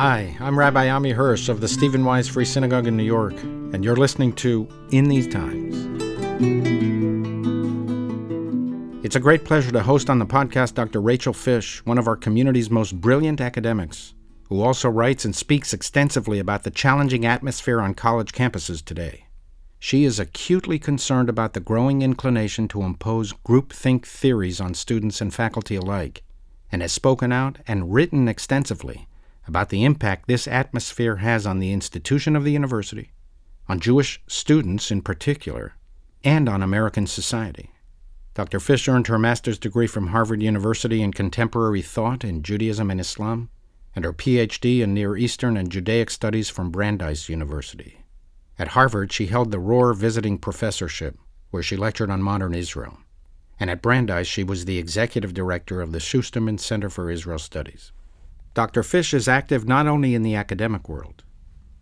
Hi, I'm Rabbi Ammi Hirsch of the Stephen Wise Free Synagogue in New York, and you're listening to In These Times. It's a great pleasure to host on the podcast Dr. Rachel Fish, one of our community's most brilliant academics, who also writes and speaks extensively about the challenging atmosphere on college campuses today. She is acutely concerned about the growing inclination to impose groupthink theories on students and faculty alike, and has spoken out and written extensively about the impact this atmosphere has on the institution of the university, on Jewish students in particular, and on American society. Dr. Fish earned her master's degree from Harvard University in Contemporary Thought in Judaism and Islam, and her PhD in Near Eastern and Judaic Studies from Brandeis University. At Harvard, she held the Rohr Visiting Professorship, where she lectured on modern Israel. And at Brandeis, she was the executive director of the Schusterman Center for Israel Studies. Dr. Fish is active not only in the academic world.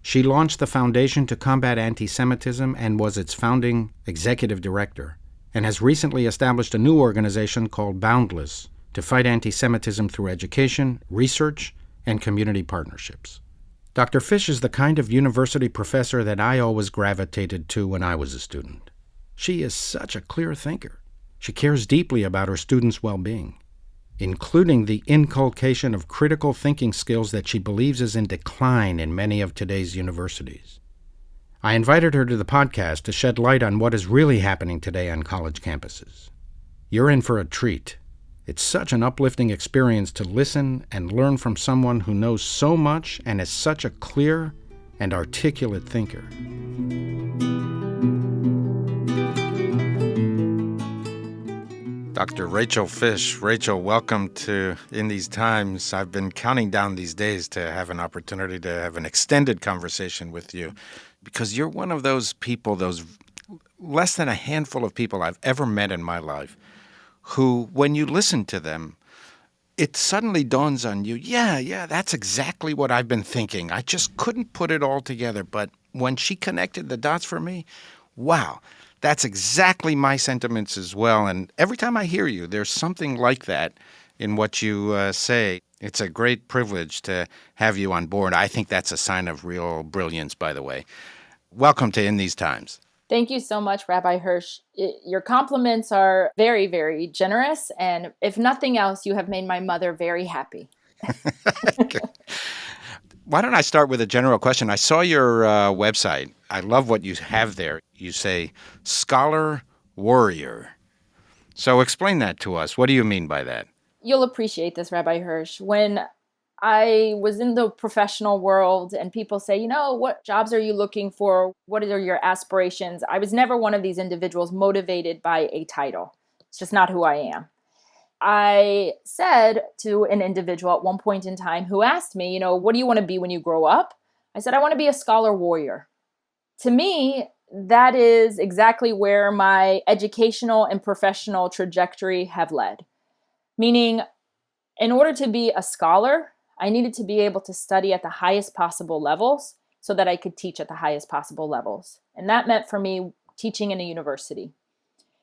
She launched the Foundation to Combat Anti-Semitism and was its founding executive director, and has recently established a new organization called Boundless to fight anti-Semitism through education, research, and community partnerships. Dr. Fish is the kind of university professor that I always gravitated to when I was a student. She is such a clear thinker. She cares deeply about her students' well-being, including the inculcation of critical thinking skills that she believes is in decline in many of today's universities. I invited her to the podcast to shed light on what is really happening today on college campuses. You're in for a treat. It's such an uplifting experience to listen and learn from someone who knows so much and is such a clear and articulate thinker. Dr. Rachel Fish. Rachel, welcome to In These Times. I've been counting down these days to have an opportunity to have an extended conversation with you, because you're one of those people, those less than a handful of people I've ever met in my life, who, when you listen to them, it suddenly dawns on you, yeah, that's exactly what I've been thinking. I just couldn't put it all together. But when she connected the dots for me, wow, that's exactly my sentiments as well. And every time I hear you, there's something like that in what you say. It's a great privilege to have you on board. I think that's a sign of real brilliance, by the way. Welcome to In These Times. Thank you so much, Rabbi Hirsch. Your compliments are very, very generous. And if nothing else, you have made my mother very happy. Why don't I start with a general question? I saw your website. I love what you have there. You say, scholar warrior. So explain that to us. What do you mean by that? You'll appreciate this, Rabbi Hirsch. When I was in the professional world and people say, what jobs are you looking for? What are your aspirations? I was never one of these individuals motivated by a title. It's just not who I am. I said to an individual at one point in time who asked me, what do you want to be when you grow up? I said, I want to be a scholar warrior. To me, that is exactly where my educational and professional trajectory have led. Meaning, in order to be a scholar, I needed to be able to study at the highest possible levels so that I could teach at the highest possible levels. And that meant for me teaching in a university.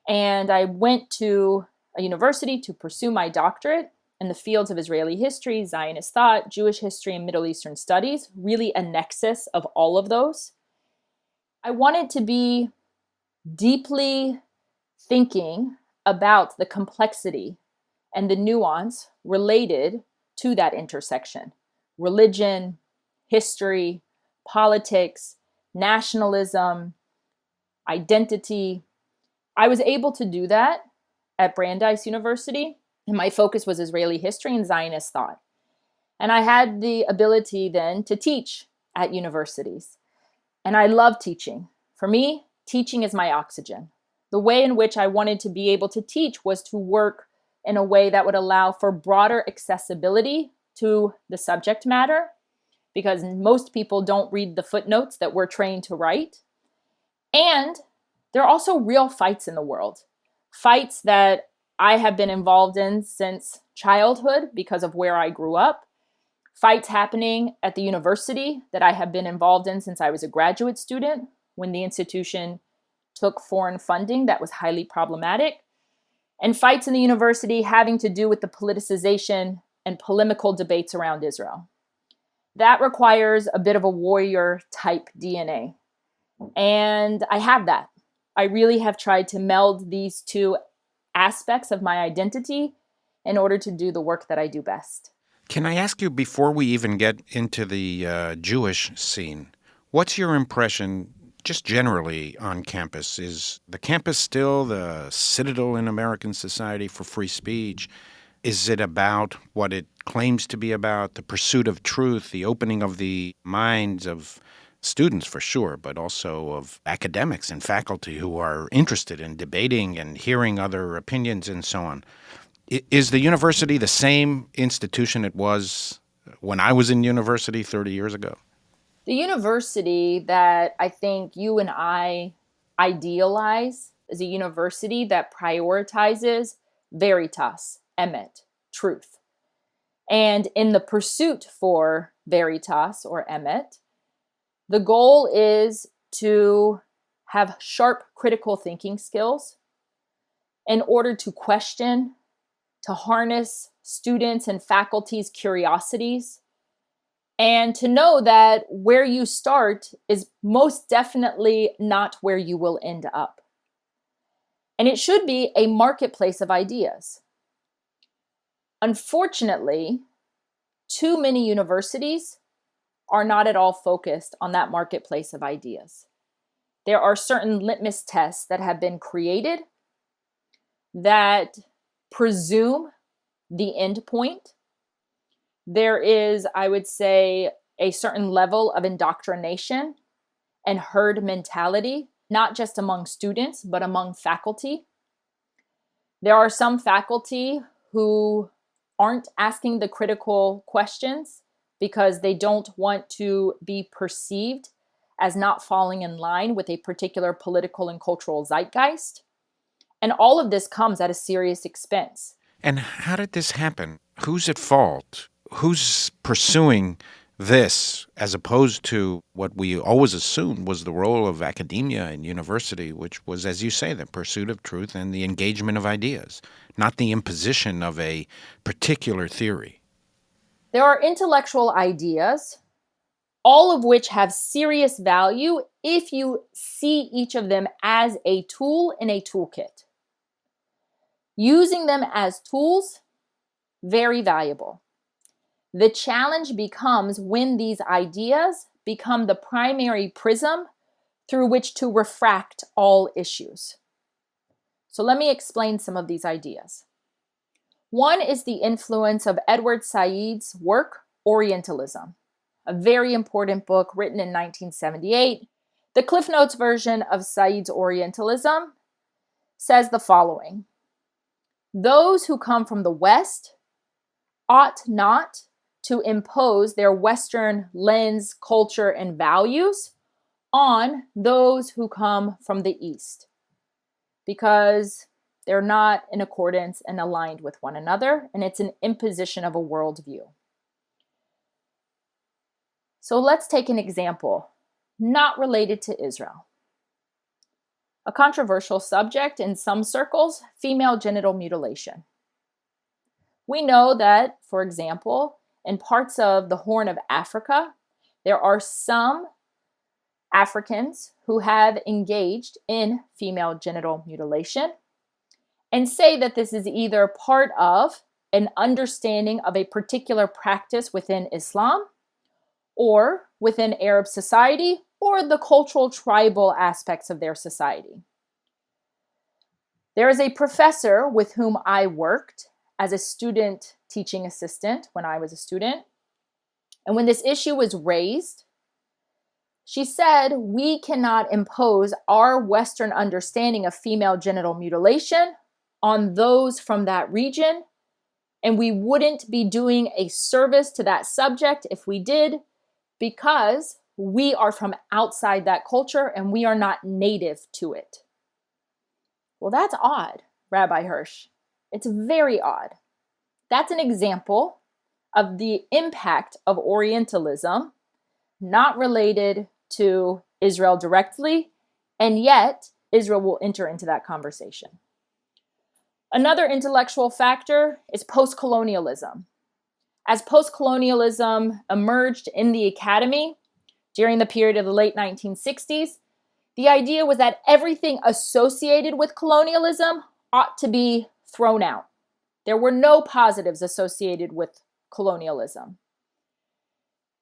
And I went to a university to pursue my doctorate in the fields of Israeli history, Zionist thought, Jewish history, and Middle Eastern studies, really a nexus of all of those. I wanted to be deeply thinking about the complexity and the nuance related to that intersection. Religion, history, politics, nationalism, identity. I was able to do that at Brandeis University, and my focus was Israeli history and Zionist thought. And I had the ability then to teach at universities. And I love teaching. For me, teaching is my oxygen. The way in which I wanted to be able to teach was to work in a way that would allow for broader accessibility to the subject matter, because most people don't read the footnotes that we're trained to write. And there are also real fights in the world, fights that I have been involved in since childhood because of where I grew up, fights happening at the university that I have been involved in since I was a graduate student, when the institution took foreign funding that was highly problematic, and fights in the university having to do with the politicization and polemical debates around Israel. That requires a bit of a warrior type DNA. And I have that. I really have tried to meld these two aspects of my identity in order to do the work that I do best. Can I ask you, before we even get into the Jewish scene, what's your impression just generally on campus? Is the campus still the citadel in American society for free speech? Is it about what it claims to be about, the pursuit of truth, the opening of the minds of students for sure, but also of academics and faculty who are interested in debating and hearing other opinions and so on? Is the university the same institution it was when I was in university 30 years ago? The university that I think you and I idealize is a university that prioritizes veritas, emet, truth. And in the pursuit for veritas or emet, the goal is to have sharp critical thinking skills in order to question, to harness students' and faculty's curiosities, and to know that where you start is most definitely not where you will end up. And it should be a marketplace of ideas. Unfortunately, too many universities are not at all focused on that marketplace of ideas. There are certain litmus tests that have been created that presume the end point. There is, I would say, a certain level of indoctrination and herd mentality, not just among students, but among faculty. There are some faculty who aren't asking the critical questions because they don't want to be perceived as not falling in line with a particular political and cultural zeitgeist. And all of this comes at a serious expense. And how did this happen? Who's at fault? Who's pursuing this as opposed to what we always assumed was the role of academia and university, which was, as you say, the pursuit of truth and the engagement of ideas, not the imposition of a particular theory? There are intellectual ideas, all of which have serious value if you see each of them as a tool in a toolkit. Using them as tools, very valuable. The challenge becomes when these ideas become the primary prism through which to refract all issues. So let me explain some of these ideas. One is the influence of Edward Said's work, Orientalism, a very important book written in 1978. The Cliff Notes version of Said's Orientalism says the following: those who come from the West ought not to impose their Western lens, culture, and values on those who come from the East, because they're not in accordance and aligned with one another, and it's an imposition of a worldview. So let's take an example, not related to Israel. A controversial subject in some circles, female genital mutilation. We know that, for example, in parts of the Horn of Africa, there are some Africans who have engaged in female genital mutilation and say that this is either part of an understanding of a particular practice within Islam or within Arab society or the cultural tribal aspects of their society. There is a professor with whom I worked as a student teaching assistant when I was a student. And when this issue was raised, she said, we cannot impose our Western understanding of female genital mutilation on those from that region, and we wouldn't be doing a service to that subject if we did, because we are from outside that culture and we are not native to it. Well, that's odd, Rabbi Hirsch. It's very odd. That's an example of the impact of Orientalism, not related to Israel directly, and yet Israel will enter into that conversation. Another intellectual factor is post-colonialism. As post-colonialism emerged in the academy during the period of the late 1960s, the idea was that everything associated with colonialism ought to be thrown out. There were no positives associated with colonialism.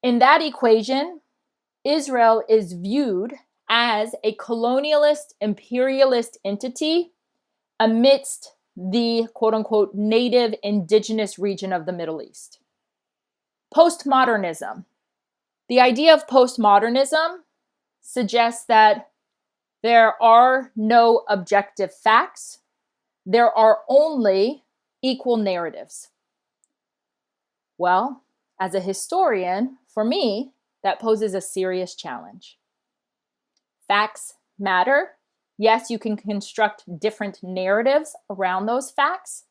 In that equation, Israel is viewed as a colonialist, imperialist entity amidst the quote-unquote native indigenous region of the Middle East. Postmodernism. The idea of postmodernism suggests that there are no objective facts. There are only equal narratives. Well, as a historian, for me, that poses a serious challenge. Facts matter. Yes, you can construct different narratives around those facts,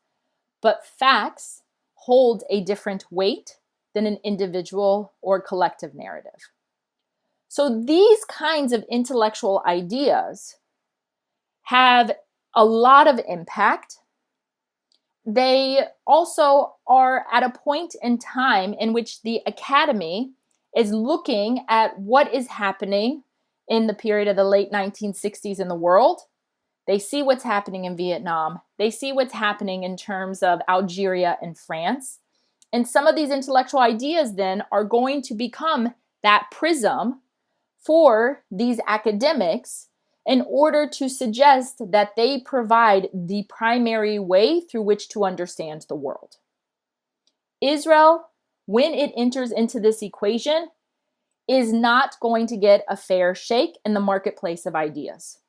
but facts hold a different weight than an individual or collective narrative. So these kinds of intellectual ideas have a lot of impact. They also are at a point in time in which the academy is looking at what is happening in the period of the late 1960s in the world. They see what's happening in Vietnam. They see what's happening in terms of Algeria and France. And some of these intellectual ideas then are going to become that prism for these academics in order to suggest that they provide the primary way through which to understand the world. Israel, when it enters into this equation, is not going to get a fair shake in the marketplace of ideas.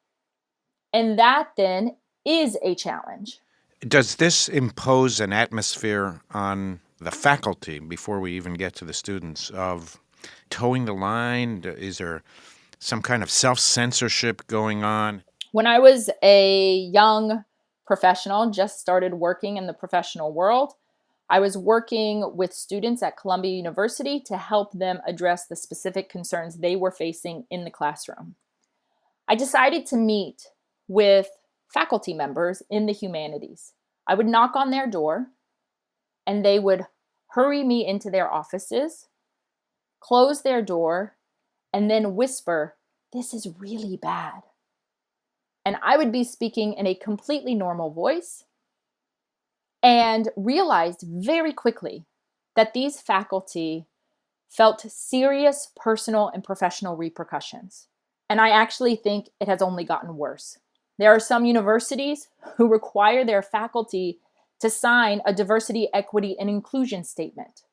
And that then is a challenge. Does this impose an atmosphere on the faculty, before we even get to the students, of towing the line? Is there some kind of self-censorship going on? When I was a young professional, just started working in the professional world, I was working with students at Columbia University to help them address the specific concerns they were facing in the classroom. I decided to meet with faculty members in the humanities. I would knock on their door, and they would hurry me into their offices, close their door, and then whisper, "This is really bad." And I would be speaking in a completely normal voice and realized very quickly that these faculty felt serious personal and professional repercussions. And I actually think it has only gotten worse. There are some universities who require their faculty to sign a diversity, equity, and inclusion statement.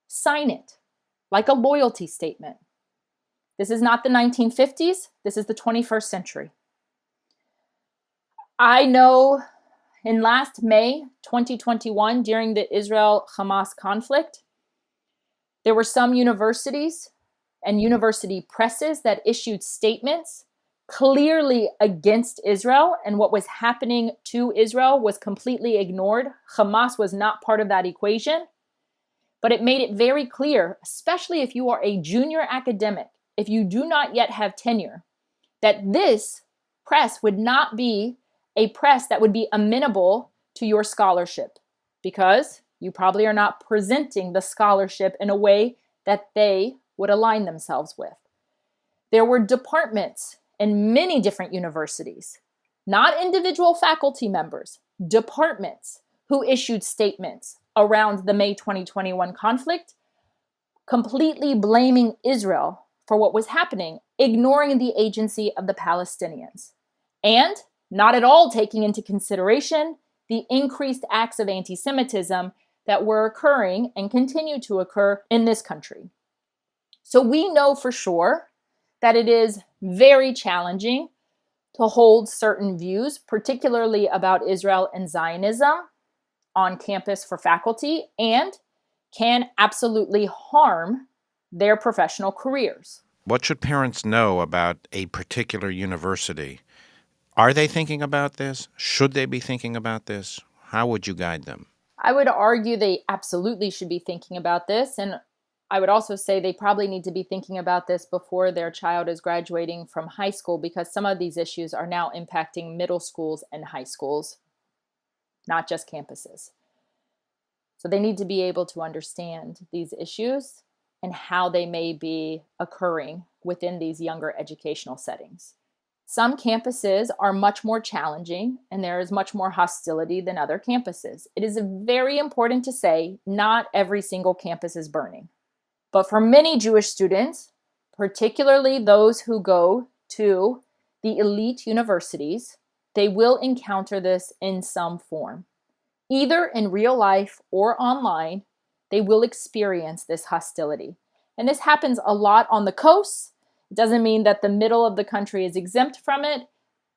Sign it like a loyalty statement. This is not the 1950s. This is the 21st century. I know in last May 2021, during the Israel-Hamas conflict, there were some universities and university presses that issued statements clearly against Israel, and what was happening to Israel was completely ignored. Hamas was not part of that equation, but it made it very clear, especially if you are a junior academic, if you do not yet have tenure, that this press would not be a press that would be amenable to your scholarship, because you probably are not presenting the scholarship in a way that they would align themselves with. There were departments in many different universities, not individual faculty members, departments who issued statements around the May 2021 conflict, completely blaming Israel for what was happening, ignoring the agency of the Palestinians, and not at all taking into consideration the increased acts of anti-Semitism that were occurring and continue to occur in this country. So we know for sure that it is very challenging to hold certain views, particularly about Israel and Zionism, on campus for faculty, and can absolutely harm their professional careers. What should parents know about a particular university? Are they thinking about this? Should they be thinking about this? How would you guide them? I would argue they absolutely should be thinking about this, and I would also say they probably need to be thinking about this before their child is graduating from high school, because some of these issues are now impacting middle schools and high schools, not just campuses. So they need to be able to understand these issues and how they may be occurring within these younger educational settings. Some campuses are much more challenging and there is much more hostility than other campuses. It is very important to say not every single campus is burning. But for many Jewish students, particularly those who go to the elite universities, they will encounter this in some form. Either in real life or online, they will experience this hostility. And this happens a lot on the coast. It doesn't mean that the middle of the country is exempt from it,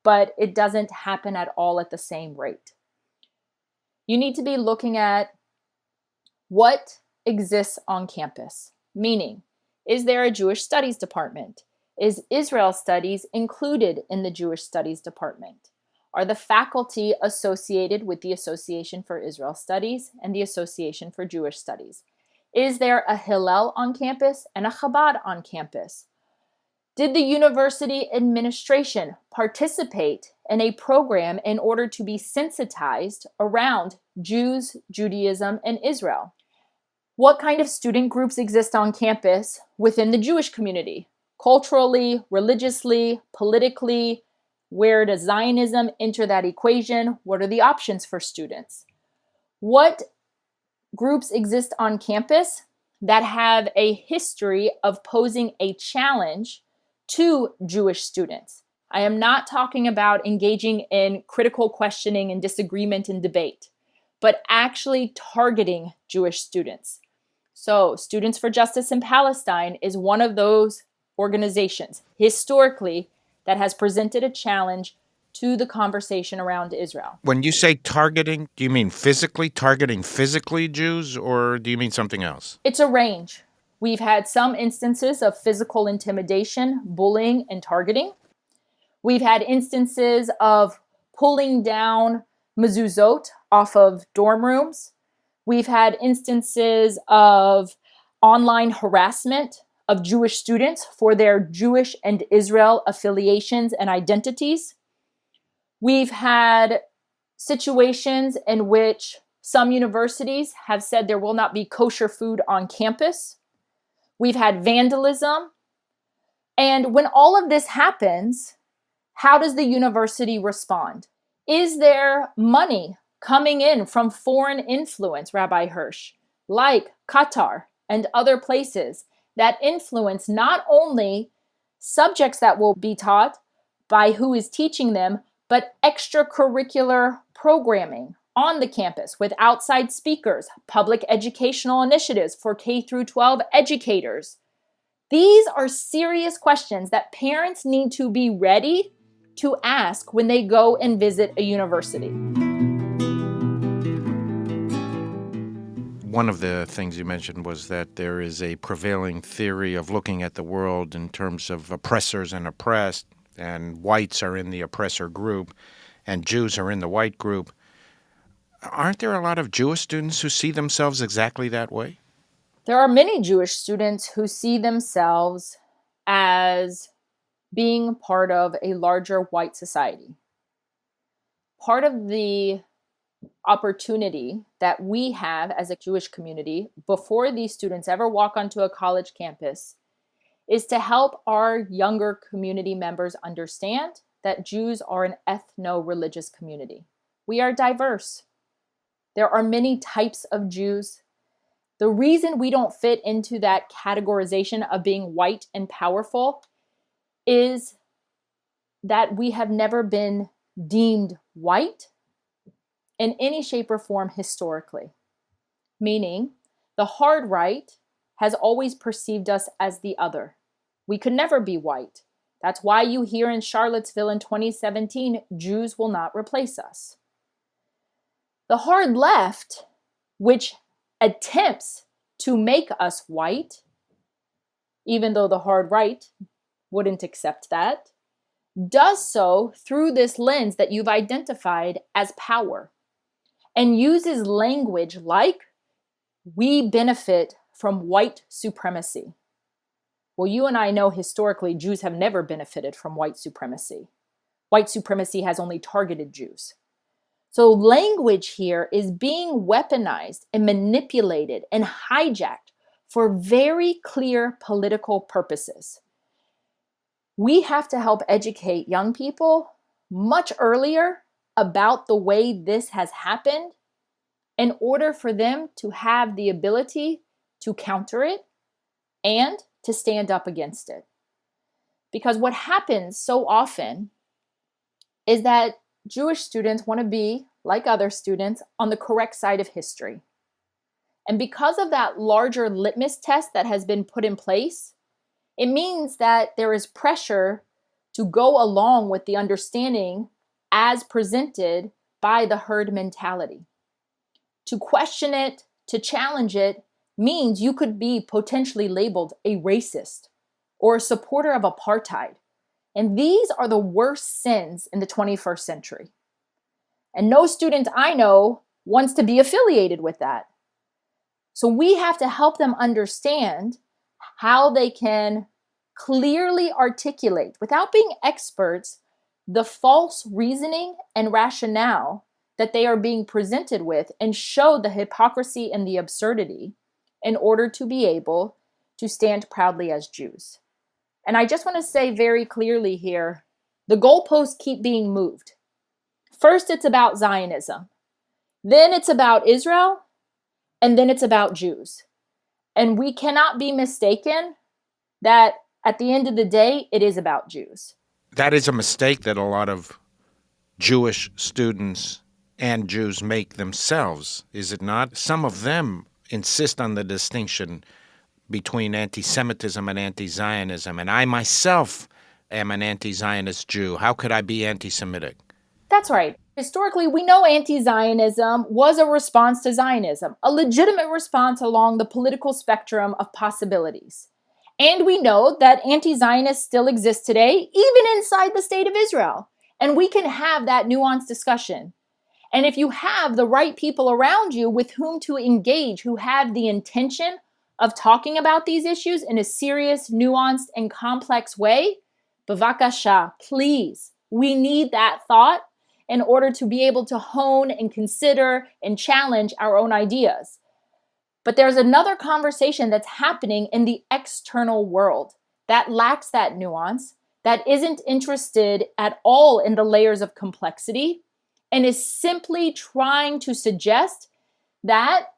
but it doesn't happen at all at the same rate. You need to be looking at what exists on campus, meaning, is there a Jewish studies department? Is Israel studies included in the Jewish studies department? Are the faculty associated with the Association for Israel Studies and the Association for Jewish Studies? Is there a Hillel on campus and a Chabad on campus? Did the university administration participate in a program in order to be sensitized around Jews, Judaism, and Israel? What kind of student groups exist on campus within the Jewish community? Culturally, religiously, politically? Where does Zionism enter that equation? What are the options for students? What groups exist on campus that have a history of posing a challenge to Jewish students? I am not talking about engaging in critical questioning and disagreement and debate, but actually targeting Jewish students. So, Students for Justice in Palestine is one of those organizations historically that has presented a challenge to the conversation around Israel. When you say targeting, do you mean targeting physically Jews, or do you mean something else? It's a range. We've had some instances of physical intimidation, bullying, and targeting. We've had instances of pulling down mezuzot off of dorm rooms. We've had instances of online harassment of Jewish students for their Jewish and Israel affiliations and identities. We've had situations in which some universities have said there will not be kosher food on campus. We've had vandalism. And when all of this happens, how does the university respond? Is there money coming in from foreign influence, Rabbi Hirsch, like Qatar and other places, that influence not only subjects that will be taught by who is teaching them, but extracurricular programming on the campus with outside speakers, public educational initiatives for K through 12 educators? These are serious questions that parents need to be ready to ask when they go and visit a university. One of the things you mentioned was that there is a prevailing theory of looking at the world in terms of oppressors and oppressed, and whites are in the oppressor group, and Jews are in the white group. Aren't there a lot of Jewish students who see themselves exactly that way? There are many Jewish students who see themselves as being part of a larger white society. Part of the opportunity that we have as a Jewish community before these students ever walk onto a college campus is to help our younger community members understand that Jews are an ethno-religious community. We are diverse. There are many types of Jews. The reason we don't fit into that categorization of being white and powerful is that we have never been deemed white in any shape or form historically. Meaning, the hard right has always perceived us as the other. We could never be white. That's why you hear in Charlottesville in 2017, Jews will not replace us. The hard left, which attempts to make us white, even though the hard right wouldn't accept that, does so through this lens that you've identified as power, and uses language like, we benefit from white supremacy. Well, you and I know historically Jews have never benefited from white supremacy. White supremacy has only targeted Jews. So language here is being weaponized and manipulated and hijacked for very clear political purposes. We have to help educate young people much earlier about the way this has happened in order for them to have the ability to counter it and to stand up against it. Because what happens so often is that Jewish students want to be, like other students, on the correct side of history. And because of that larger litmus test that has been put in place, it means that there is pressure to go along with the understanding as presented by the herd mentality. To question it, to challenge it, means you could be potentially labeled a racist or a supporter of apartheid. And these are the worst sins in the 21st century. And no student I know wants to be affiliated with that. So we have to help them understand how they can clearly articulate, without being experts, the false reasoning and rationale that they are being presented with, and show the hypocrisy and the absurdity in order to be able to stand proudly as Jews. And I just want to say very clearly here, the goalposts keep being moved. First, it's about Zionism. Then it's about Israel. And then it's about Jews. And we cannot be mistaken that at the end of the day, it is about Jews. That is a mistake that a lot of Jewish students and Jews make themselves, is it not? Some of them insist on the distinction between anti-Semitism and anti-Zionism, and I myself am an anti-Zionist Jew. How could I be anti-Semitic? That's right. Historically, we know anti-Zionism was a response to Zionism, a legitimate response along the political spectrum of possibilities. And we know that anti-Zionists still exist today, even inside the state of Israel. And we can have that nuanced discussion. And if you have the right people around you with whom to engage, who have the intention of talking about these issues in a serious, nuanced, and complex way, bavakasha, please, we need that thought in order to be able to hone and consider and challenge our own ideas. But there's another conversation that's happening in the external world that lacks that nuance, that isn't interested at all in the layers of complexity, and is simply trying to suggest that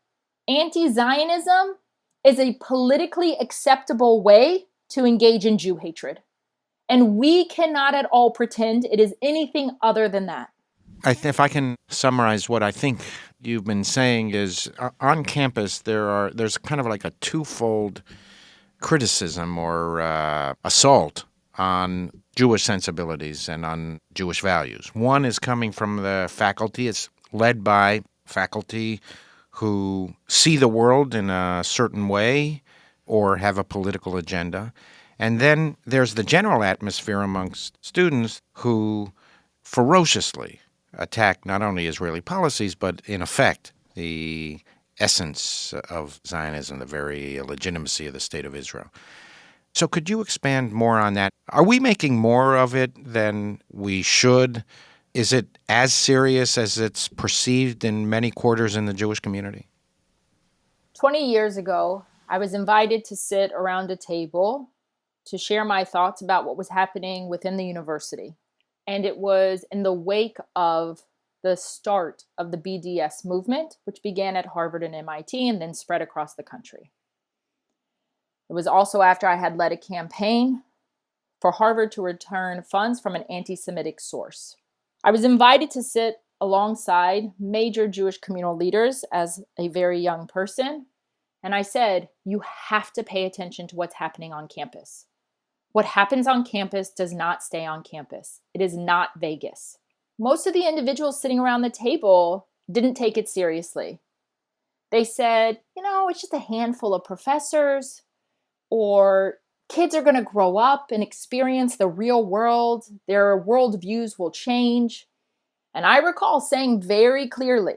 anti-Zionism is a politically acceptable way to engage in Jew hatred. And we cannot at all pretend it is anything other than that. If I can summarize what I think you've been saying is, on campus there's kind of like a twofold criticism or assault on Jewish sensibilities and on Jewish values. One is coming from the faculty. It's led by faculty who see the world in a certain way or have a political agenda. And then there's the general atmosphere amongst students who ferociously attack not only Israeli policies, but in effect, the essence of Zionism, the very legitimacy of the state of Israel. So could you expand more on that? Are we making more of it than we should? Is it as serious as it's perceived in many quarters in the Jewish community? 20 years ago, I was invited to sit around a table to share my thoughts about what was happening within the university. And it was in the wake of the start of the BDS movement, which began at Harvard and MIT and then spread across the country. It was also after I had led a campaign for Harvard to return funds from an anti-Semitic source. I was invited to sit alongside major Jewish communal leaders as a very young person. And I said, you have to pay attention to what's happening on campus. What happens on campus does not stay on campus. It is not Vegas. Most of the individuals sitting around the table didn't take it seriously. They said, it's just a handful of professors, or kids are going to grow up and experience the real world. Their worldviews will change. And I recall saying very clearly,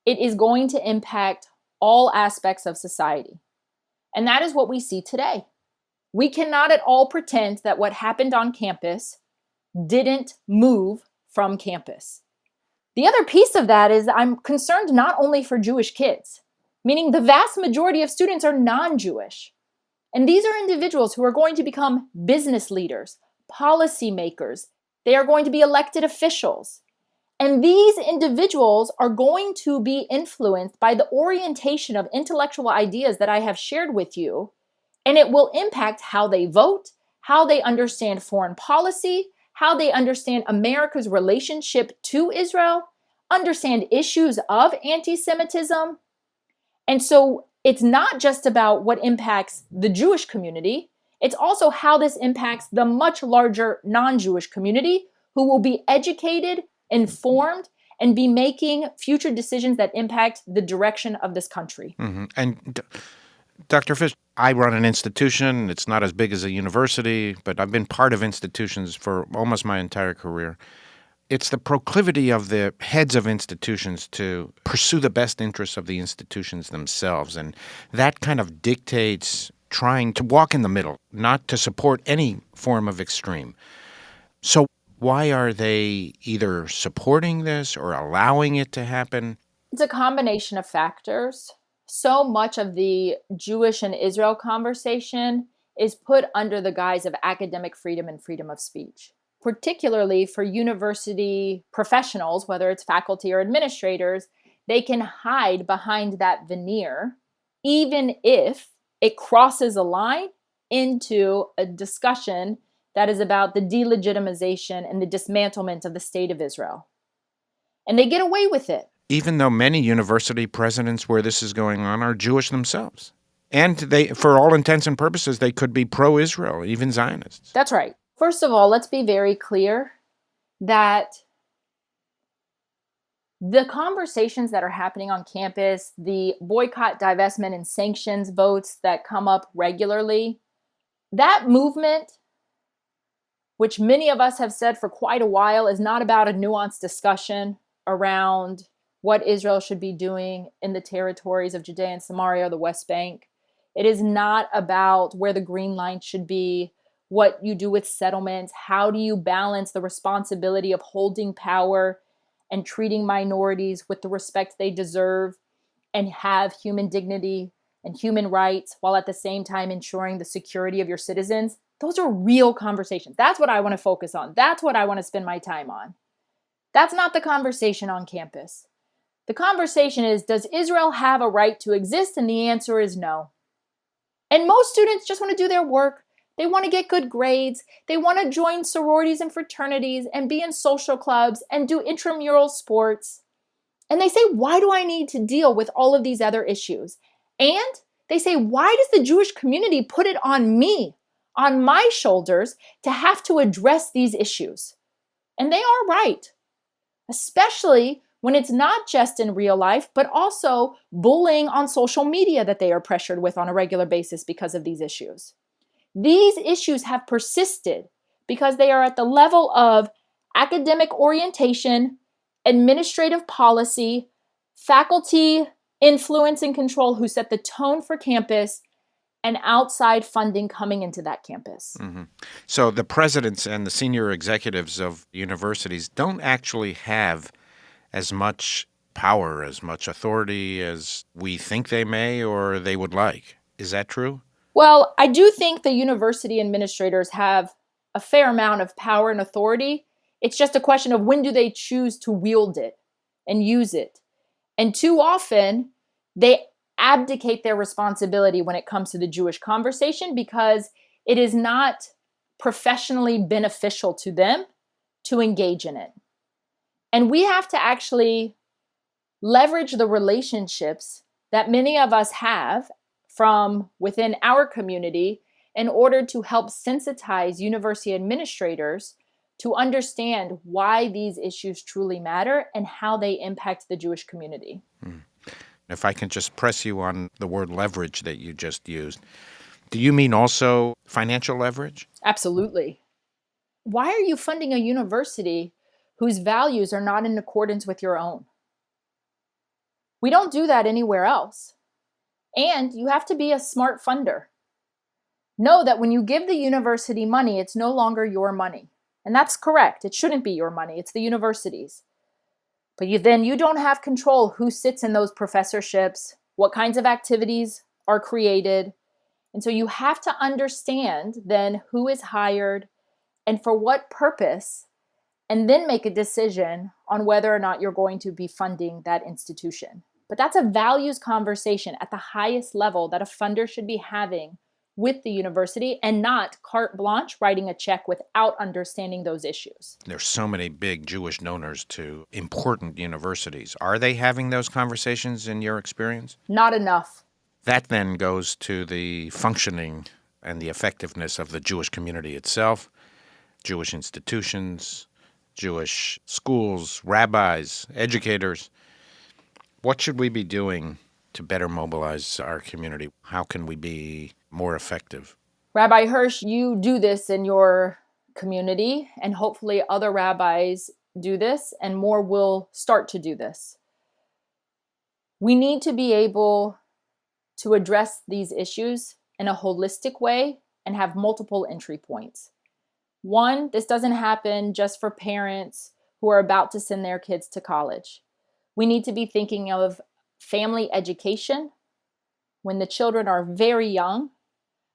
it is going to impact all aspects of society. And that is what we see today. We cannot at all pretend that what happened on campus didn't move from campus. The other piece of that is I'm concerned not only for Jewish kids, meaning the vast majority of students are non-Jewish. And these are individuals who are going to become business leaders, policymakers. They are going to be elected officials. And these individuals are going to be influenced by the orientation of intellectual ideas that I have shared with you. And it will impact how they vote, how they understand foreign policy, how they understand America's relationship to Israel, understand issues of anti-Semitism. And so it's not just about what impacts the Jewish community, it's also how this impacts the much larger non-Jewish community who will be educated, informed, and be making future decisions that impact the direction of this country. Mm-hmm. And Dr. Fish, I run an institution. It's not as big as a university, but I've been part of institutions for almost my entire career. It's the proclivity of the heads of institutions to pursue the best interests of the institutions themselves. And that kind of dictates trying to walk in the middle, not to support any form of extreme. So why are they either supporting this or allowing it to happen? It's a combination of factors. So much of the Jewish and Israel conversation is put under the guise of academic freedom and freedom of speech. Particularly for university professionals, whether it's faculty or administrators, they can hide behind that veneer, even if it crosses a line into a discussion that is about the delegitimization and the dismantlement of the state of Israel. And they get away with it. Even though many university presidents where this is going on are Jewish themselves. And they, for all intents and purposes, they could be pro-Israel, even Zionists. That's right. First of all, let's be very clear that the conversations that are happening on campus, the boycott, divestment, and sanctions votes that come up regularly, that movement, which many of us have said for quite a while, is not about a nuanced discussion around what Israel should be doing in the territories of Judea and Samaria or the West Bank. It is not about where the green line should be, what you do with settlements, how do you balance the responsibility of holding power and treating minorities with the respect they deserve and have human dignity and human rights while at the same time ensuring the security of your citizens. Those are real conversations. That's what I want to focus on. That's what I want to spend my time on. That's not the conversation on campus. The conversation is, does Israel have a right to exist? And the answer is no. And most students just want to do their work. They want to get good grades. They want to join sororities and fraternities and be in social clubs and do intramural sports. And they say, why do I need to deal with all of these other issues? And they say, why does the Jewish community put it on me, on my shoulders, to have to address these issues? And they are right, especially when it's not just in real life, but also bullying on social media that they are pressured with on a regular basis because of these issues. These issues have persisted because they are at the level of academic orientation, administrative policy, faculty influence and control who set the tone for campus, and outside funding coming into that campus. Mm-hmm. So the presidents and the senior executives of universities don't actually have as much power, as much authority as we think they may or they would like. Is that true? Well, I do think the university administrators have a fair amount of power and authority. It's just a question of when do they choose to wield it and use it. And too often, they abdicate their responsibility when it comes to the Jewish conversation because it is not professionally beneficial to them to engage in it. And we have to actually leverage the relationships that many of us have from within our community in order to help sensitize university administrators to understand why these issues truly matter and how they impact the Jewish community. If I can just press you on the word leverage that you just used, do you mean also financial leverage? Absolutely. Why are you funding a university whose values are not in accordance with your own? We don't do that anywhere else. And you have to be a smart funder. Know that when you give the university money, it's no longer your money. And that's correct. It shouldn't be your money. It's the university's. But you don't have control who sits in those professorships, what kinds of activities are created. And so you have to understand then who is hired and for what purpose, and then make a decision on whether or not you're going to be funding that institution. But that's a values conversation at the highest level that a funder should be having with the university, and not carte blanche writing a check without understanding those issues. There's so many big Jewish donors to important universities. Are they having those conversations in your experience? Not enough. That then goes to the functioning and the effectiveness of the Jewish community itself, Jewish institutions, Jewish schools, rabbis, educators. What should we be doing to better mobilize our community? How can we be more effective? Rabbi Hirsch, you do this in your community, and hopefully other rabbis do this, and more will start to do this. We need to be able to address these issues in a holistic way and have multiple entry points. One, this doesn't happen just for parents who are about to send their kids to college. We need to be thinking of family education when the children are very young,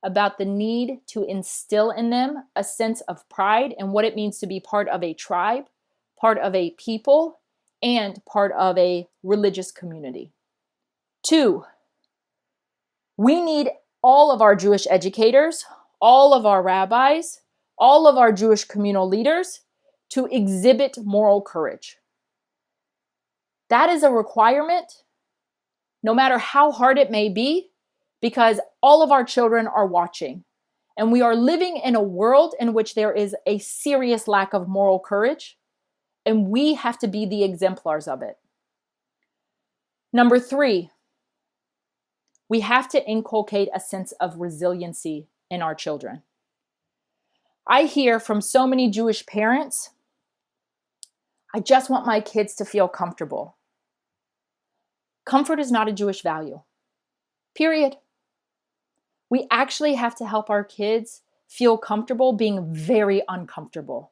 about the need to instill in them a sense of pride and what it means to be part of a tribe, part of a people, and part of a religious community. Two, we need all of our Jewish educators, all of our rabbis, all of our Jewish communal leaders to exhibit moral courage. That is a requirement, no matter how hard it may be, because all of our children are watching. And we are living in a world in which there is a serious lack of moral courage, and we have to be the exemplars of it. Number three, we have to inculcate a sense of resiliency in our children. I hear from so many Jewish parents, I just want my kids to feel comfortable. Comfort is not a Jewish value. Period. We actually have to help our kids feel comfortable being very uncomfortable.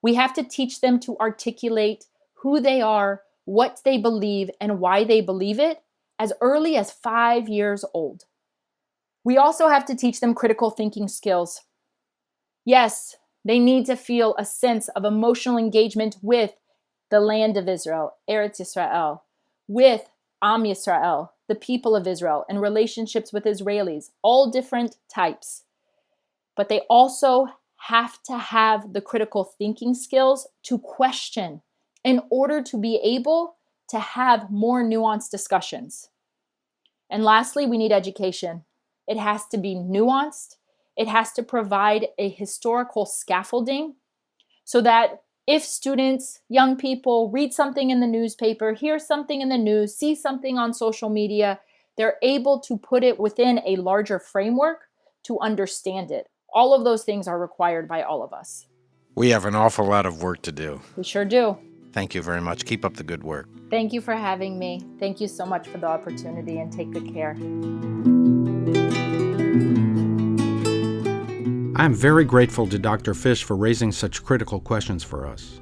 We have to teach them to articulate who they are, what they believe, and why they believe it as early as 5 years old. We also have to teach them critical thinking skills. Yes, they need to feel a sense of emotional engagement with the land of Israel, Eretz Yisrael, with Am Yisrael, the people of Israel, and relationships with Israelis, all different types. But they also have to have the critical thinking skills to question in order to be able to have more nuanced discussions. And lastly, we need education. It has to be nuanced. It has to provide a historical scaffolding so that if students, young people, read something in the newspaper, hear something in the news, see something on social media, they're able to put it within a larger framework to understand it. All of those things are required by all of us. We have an awful lot of work to do. We sure do. Thank you very much. Keep up the good work. Thank you for having me. Thank you so much for the opportunity, and take good care. I'm very grateful to Dr. Fish for raising such critical questions for us.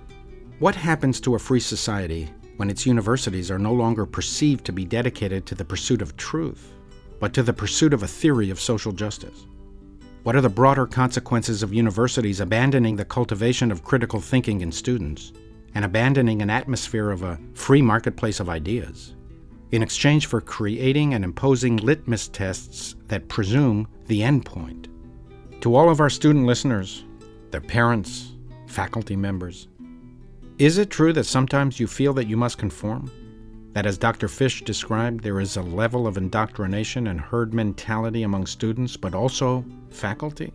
What happens to a free society when its universities are no longer perceived to be dedicated to the pursuit of truth, but to the pursuit of a theory of social justice? What are the broader consequences of universities abandoning the cultivation of critical thinking in students and abandoning an atmosphere of a free marketplace of ideas in exchange for creating and imposing litmus tests that presume the end point? To all of our student listeners, their parents, faculty members, is it true that sometimes you feel that you must conform? That, as Dr. Fish described, there is a level of indoctrination and herd mentality among students, but also faculty?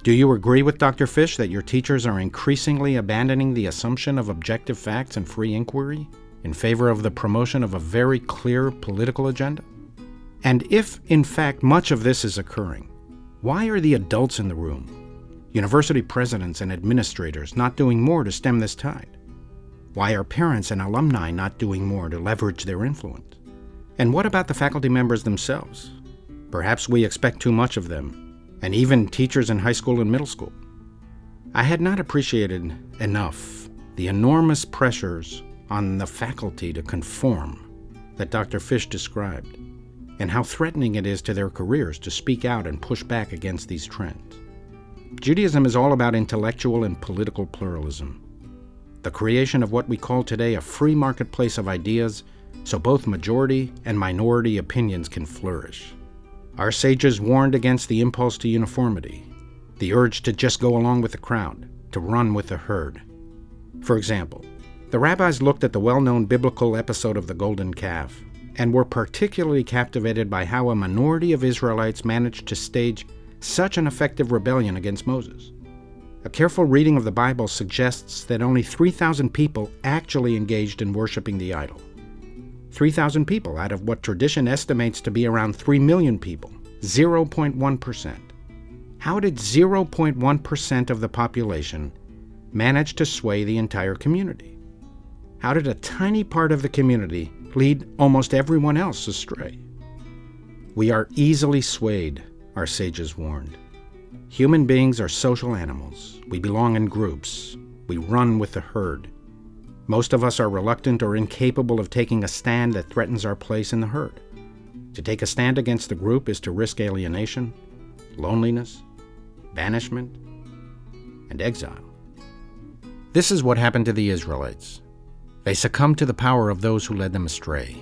Do you agree with Dr. Fish that your teachers are increasingly abandoning the assumption of objective facts and free inquiry in favor of the promotion of a very clear political agenda? And if, in fact, much of this is occurring, why are the adults in the room, university presidents and administrators, not doing more to stem this tide? Why are parents and alumni not doing more to leverage their influence? And what about the faculty members themselves? Perhaps we expect too much of them, and even teachers in high school and middle school. I had not appreciated enough the enormous pressures on the faculty to conform that Dr. Fish described, and how threatening it is to their careers to speak out and push back against these trends. Judaism is all about intellectual and political pluralism, the creation of what we call today a free marketplace of ideas, so both majority and minority opinions can flourish. Our sages warned against the impulse to uniformity, the urge to just go along with the crowd, to run with the herd. For example, the rabbis looked at the well-known biblical episode of the golden calf and were particularly captivated by how a minority of Israelites managed to stage such an effective rebellion against Moses. A careful reading of the Bible suggests that only 3,000 people actually engaged in worshiping the idol. 3,000 people out of what tradition estimates to be around 3 million people, 0.1%. How did 0.1% of the population manage to sway the entire community? How did a tiny part of the community lead almost everyone else astray? We are easily swayed, our sages warned. Human beings are social animals. We belong in groups. We run with the herd. Most of us are reluctant or incapable of taking a stand that threatens our place in the herd. To take a stand against the group is to risk alienation, loneliness, banishment, and exile. This is what happened to the Israelites. They succumbed to the power of those who led them astray.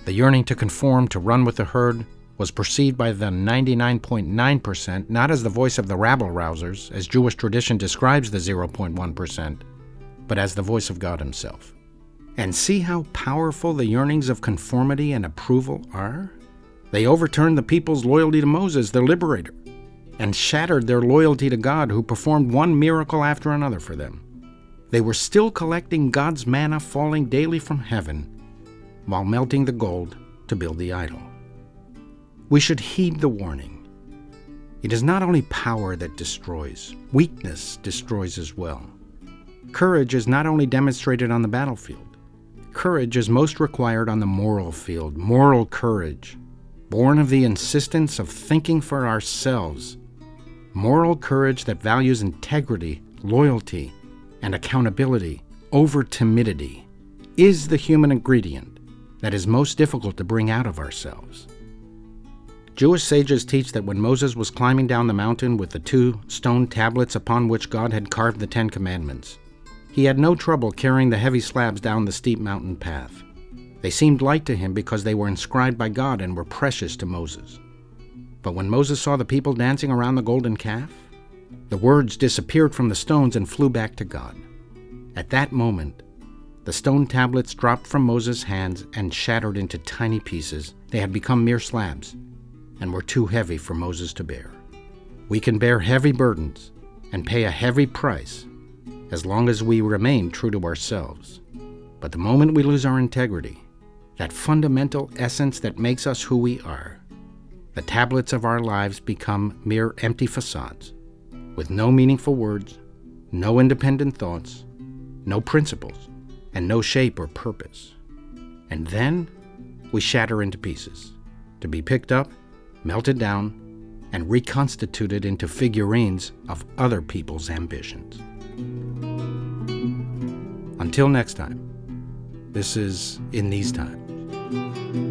The yearning to conform, to run with the herd, was perceived by the 99.9% not as the voice of the rabble-rousers, as Jewish tradition describes the 0.1%, but as the voice of God himself. And see how powerful the yearnings of conformity and approval are? They overturned the people's loyalty to Moses, their liberator, and shattered their loyalty to God, who performed one miracle after another for them. They were still collecting God's manna falling daily from heaven, while melting the gold to build the idol. We should heed the warning. It is not only power that destroys, weakness destroys as well. Courage is not only demonstrated on the battlefield. Courage is most required on the moral field, moral courage, born of the insistence of thinking for ourselves, moral courage that values integrity, loyalty, and accountability over timidity, is the human ingredient that is most difficult to bring out of ourselves. Jewish sages teach that when Moses was climbing down the mountain with the 2 stone tablets upon which God had carved the 10 Commandments, he had no trouble carrying the heavy slabs down the steep mountain path. They seemed light to him because they were inscribed by God and were precious to Moses. But when Moses saw the people dancing around the golden calf, the words disappeared from the stones and flew back to God. At that moment, the stone tablets dropped from Moses' hands and shattered into tiny pieces. They had become mere slabs and were too heavy for Moses to bear. We can bear heavy burdens and pay a heavy price as long as we remain true to ourselves. But the moment we lose our integrity, that fundamental essence that makes us who we are, the tablets of our lives become mere empty facades, with no meaningful words, no independent thoughts, no principles, and no shape or purpose. And then we shatter into pieces, to be picked up, melted down, and reconstituted into figurines of other people's ambitions. Until next time, this is In These Times.